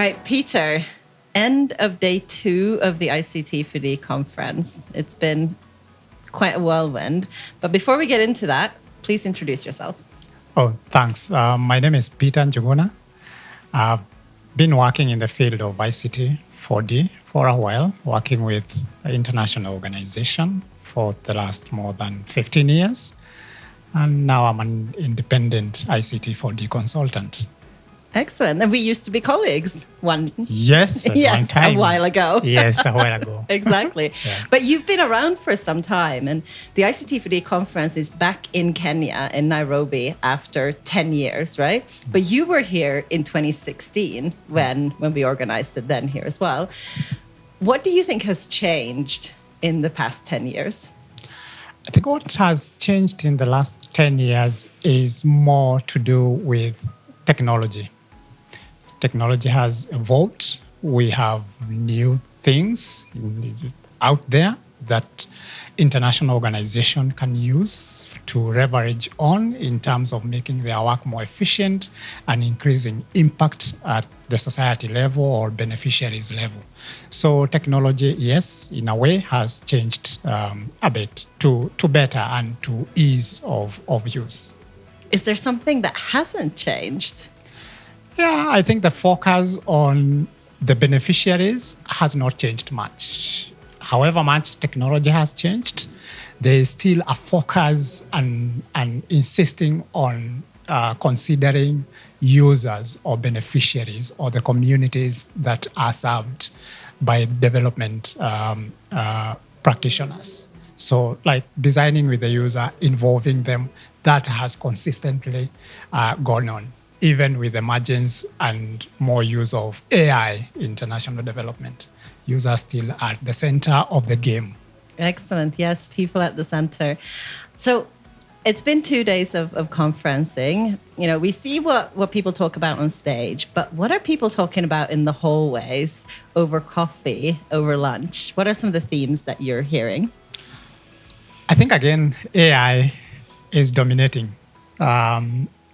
right, Peter, end of day 2 of the ICT4D conference. It's been quite a whirlwind. But before we get into that, please introduce yourself. Oh, thanks. My name is Peter Njuguna. I've been working in the field of ICT4D for a while, working with an international organization for the last more than 15 years. And now I'm an independent ICT4D consultant. Excellent. And we used to be colleagues Yes, one time. A while ago. Yes, a while ago. Exactly. Yeah. But you've been around for some time, and the ICT4D conference is back in Kenya, in Nairobi, after 10 years, right? But you were here in 2016 when we organized it then here as well. What do you think has changed in the past 10 years? I think what has changed in the last 10 years is more to do with technology. Technology has evolved. We have new things out there that international organizations can use to leverage on in terms of making their work more efficient and increasing impact at the society level or beneficiaries level. So technology, yes, in a way has changed a bit to better and to ease of use. Is there something that hasn't changed? Yeah, I think the focus on the beneficiaries has not changed much. However much technology has changed, there is still a focus and insisting on considering users or beneficiaries or the communities that are served by development practitioners. So like designing with the user, involving them, that has consistently gone on, even with the emergence and more use of AI in international development. Users still at the center of the game. Excellent. Yes, people at the center. So it's been 2 days of conferencing. You know, we see what people talk about on stage, but what are people talking about in the hallways, over coffee, over lunch? What are some of the themes that you're hearing? I think, again, AI is dominating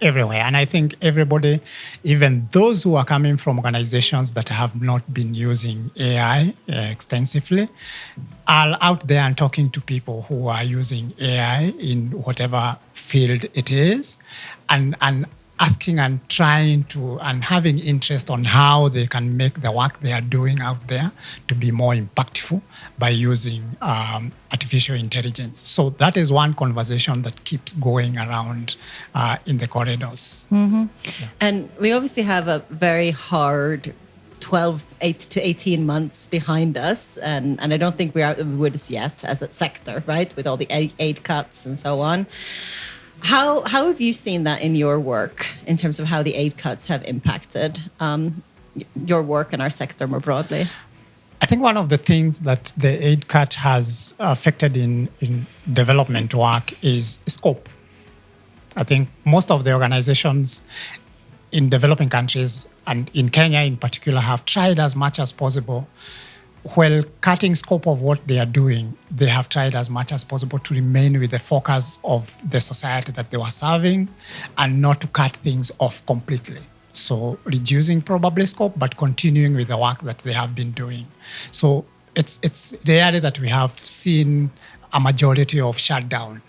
everywhere. And I think everybody, even those who are coming from organizations that have not been using AI extensively, are out there and talking to people who are using AI in whatever field it is, and asking and trying to and having interest on how they can make the work they are doing out there to be more impactful by using artificial intelligence. So that is one conversation that keeps going around in the corridors. Mm-hmm. Yeah. And we obviously have a very hard 8 to 18 months behind us. And I don't think we're out of the woods yet as a sector, right? With all the aid cuts and so on. How have you seen that in your work in terms of how the aid cuts have impacted your work and our sector more broadly? I think one of the things that the aid cut has affected in development work is scope. I think most of the organizations in developing countries, and in Kenya in particular, have tried as much as possible. While cutting scope of what they are doing, they have tried as much as possible to remain with the focus of the society that they were serving and not to cut things off completely. So reducing probably scope, but continuing with the work that they have been doing. So it's rarely that we have seen a majority of shutdown,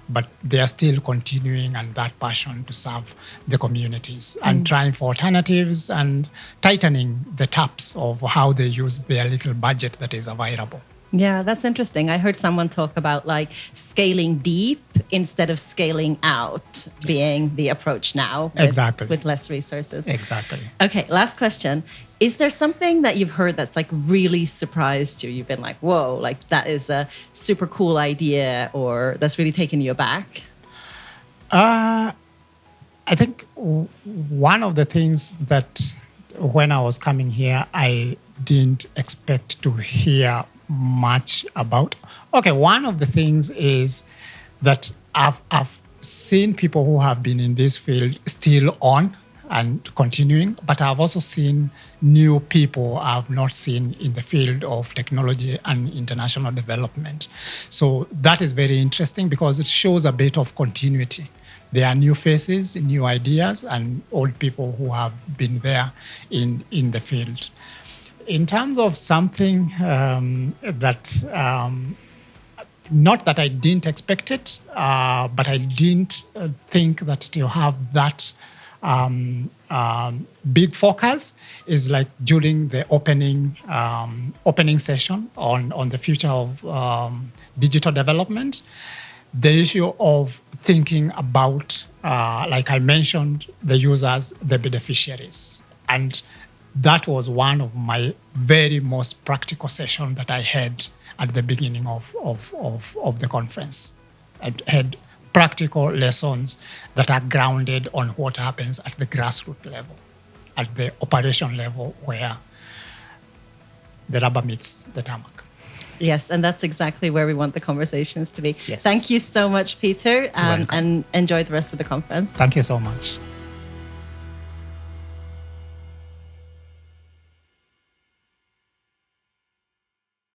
but they are still continuing and that passion to serve the communities and trying for alternatives and tightening the taps of how they use their little budget that is available. Yeah, that's interesting. I heard someone talk about like scaling deep instead of scaling out being the approach now with less resources. Exactly. Okay, last question. Is there something that you've heard that's like really surprised you? You've been like, whoa, like that is a super cool idea, or that's really taken you aback? I think one of the things that when I was coming here, I didn't expect to hear much about. Okay, one of the things is that I've seen people who have been in this field still on and continuing, but I've also seen new people I've not seen in the field of technology and international development. So that is very interesting because it shows a bit of continuity There are new faces, new ideas, and old people who have been there in the field. In terms of something not that I didn't expect it, but I didn't think that it will have that big focus, is like during the opening session on the future of digital development, the issue of thinking about, like I mentioned, the users, the beneficiaries. And that was one of my very most practical sessions that I had at the beginning of the conference. I had practical lessons that are grounded on what happens at the grassroots level, at the operation level where the rubber meets the tarmac. Yes, and that's exactly where we want the conversations to be. Yes. Thank you so much, Peter, and enjoy the rest of the conference. Thank you so much.